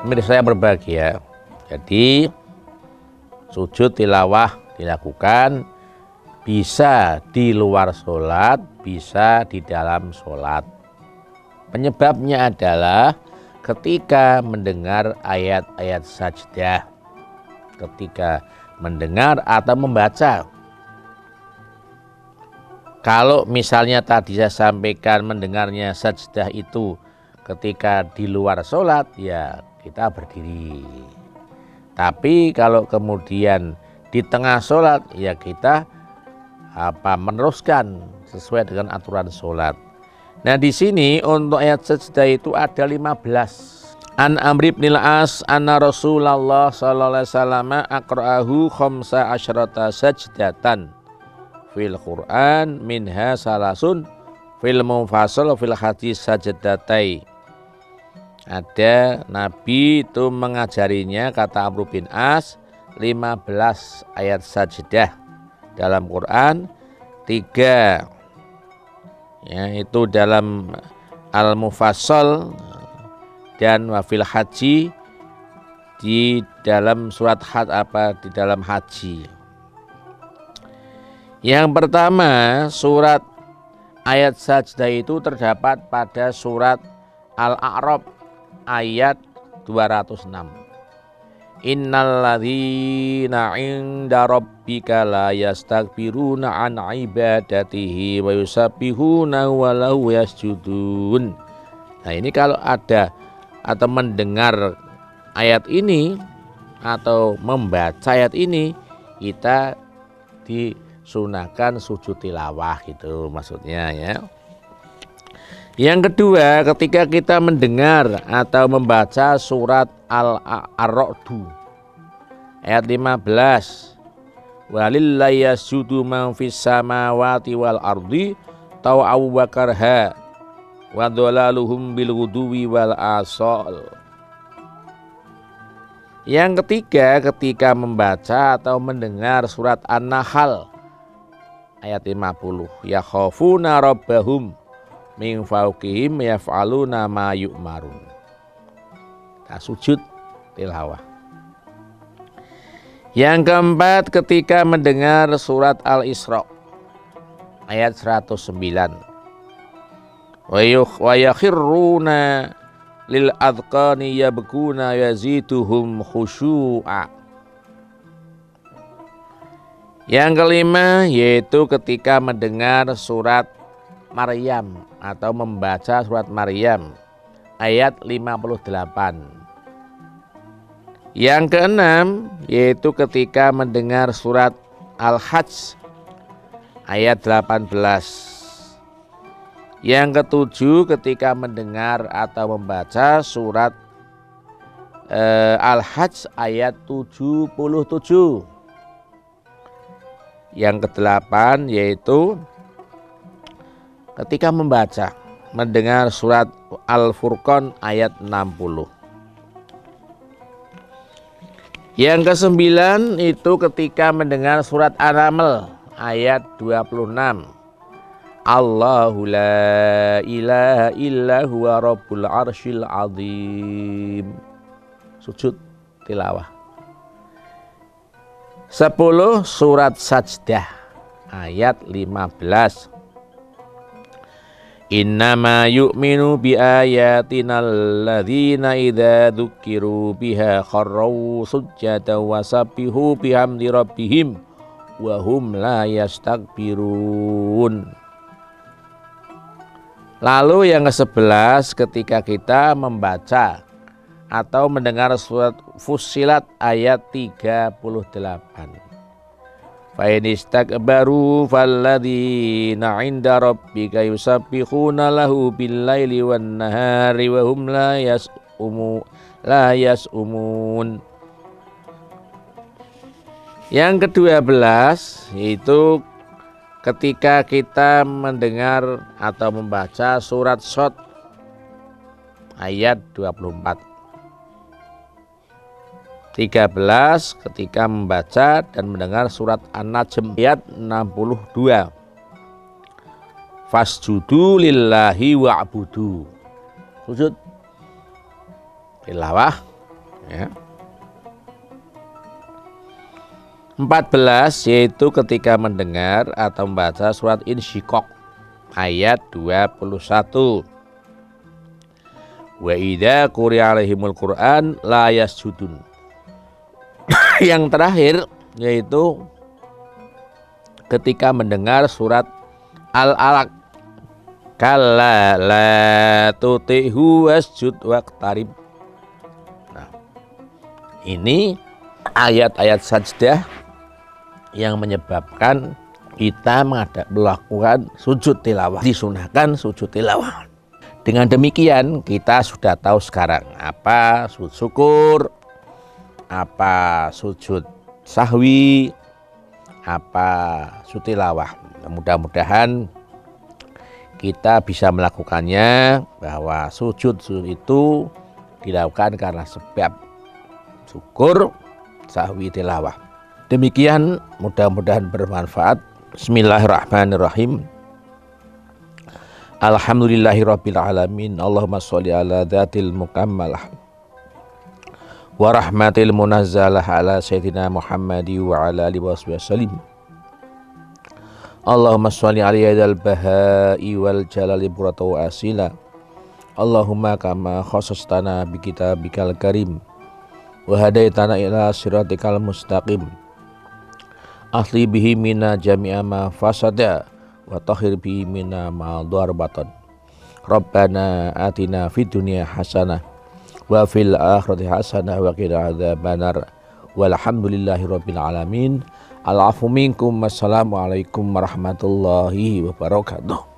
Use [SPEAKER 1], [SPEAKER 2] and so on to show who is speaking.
[SPEAKER 1] Pemirsa yang berbahagia, jadi sujud tilawah dilakukan bisa di luar sholat, bisa di dalam sholat. Penyebabnya adalah ketika mendengar ayat-ayat sajdah, ketika mendengar atau membaca. Kalau misalnya tadi saya sampaikan mendengarnya sajdah itu ketika di luar sholat, ya kita berdiri. Tapi kalau kemudian di tengah sholat, ya kita meneruskan sesuai dengan aturan sholat. Nah di sini untuk ayat sajdah itu ada 15. An Amr ibn al-As anna Rasulullah sallallahu alaihi wasallam aqra'ahu khamsa asyrata sajdatan fil Quran minha salasun fil mufassal fil hadis sajdatai. Ada Nabi itu mengajarinya, kata Amr bin As, 15 ayat sajdah dalam Quran, 3 yaitu dalam Al-Mufassal dan wafil haji di dalam surat di dalam haji. Yang pertama, surat ayat sajdah itu terdapat pada surat Al-A'raf ayat 206. Innalladzina 'inda rabbika la yastaghfiruna an ibadatihi wa yusabbihuna wa lahu yasjudun. Nah, ini kalau ada atau mendengar ayat ini atau membaca ayat ini, kita disunahkan sujud tilawah gitu maksudnya ya. Yang kedua, ketika kita mendengar atau membaca surat Al-Ra'd ayat 15, walillahi yasjudu man fis samawati wal ardi taw'aw wa karha wa dhalaluhum bil ghuduwi wal asal. Yang ketiga, ketika membaca atau mendengar surat An-Nahl ayat 50, yakhafuna rabbahum min fawqihim yaf'aluna ma yu'marun. Kita sujud tilawah. Yang keempat, ketika mendengar surat Al-Isra ayat 109, wa yakhirruna lil adqani yabkuna yaziduhum khusyu'a. Yang kelima, yaitu ketika mendengar surat Maryam atau membaca surat Maryam ayat 58. Yang keenam, yaitu ketika mendengar surat Al-Hajj ayat 18. Yang ketujuh, ketika mendengar atau membaca surat Al-Hajj ayat 77. Yang kedelapan, yaitu ketika mendengar surat Al-Furqan ayat 60. Yang kesembilan itu ketika mendengar surat An-Naml ayat 26. Allahu la ilaha illa huwa rabbul arsyil azim. Sujud tilawah. 10 surat sajdah ayat 15. Innama yu'minu bi ayatina alladzina idza dzukiru biha kharru sujjatan wa sabbihu bihamdi rabbihim wa hum la yastakbirun. Lalu yang ke-11, ketika kita membaca atau mendengar surat Fussilat ayat 38. Fa in istakbaru falladzina 'inda rabbika yusabbihuna lahu bil-laili wan-nahari wa hum la yas'umun. Yang ke-12 yaitu ketika kita mendengar atau membaca surat Shad ayat 24. 13 ketika membaca dan mendengar surat An-Najm ayat 62. Fasjudu lillahi wa'budu. Sujud tilawah ya. 14 yaitu ketika mendengar atau membaca surat Insyiqaq ayat 21. Wa idza quri'a alaihimul Qur'an la yasjudun. Yang terakhir yaitu ketika mendengar surat Al-Alaq, kalla la tuti'hu wasjud waqtarib. Nah, ini ayat-ayat sajdah yang menyebabkan kita melakukan sujud tilawah, disunahkan sujud tilawah. Dengan demikian kita sudah tahu sekarang apa sujud syukur, apa sujud sahwi, apa sujud tilawah. Mudah-mudahan kita bisa melakukannya, bahwa sujud itu dilakukan karena sebab syukur, sahwi, tilawah. Demikian, mudah-mudahan bermanfaat. Bismillahirrahmanirrahim. Alhamdulillahirabbil alamin. Allahumma sholli ala dzatil mukammalah wa rahmatil munazzalah ala sayyidina Muhammadi wa ala alihi wasallam. Allahumma sholli alaihi dzal bahai wal jalali burata wa asila. Allahumma kama khassastana bi kitabikal karim wa hadaitana ila siratikal mustaqim. Asli bihi mina jami'a ma fasada wa tahhir bihi mina ma darbatan. Rabbana atina fid dunya hasanah wa fil akhirati hasanah wa qina adzabannar. Walhamdulillahi rabbil alamin. Al-afu minkum. Wassalamualaikum warahmatullahi wabarakatuh.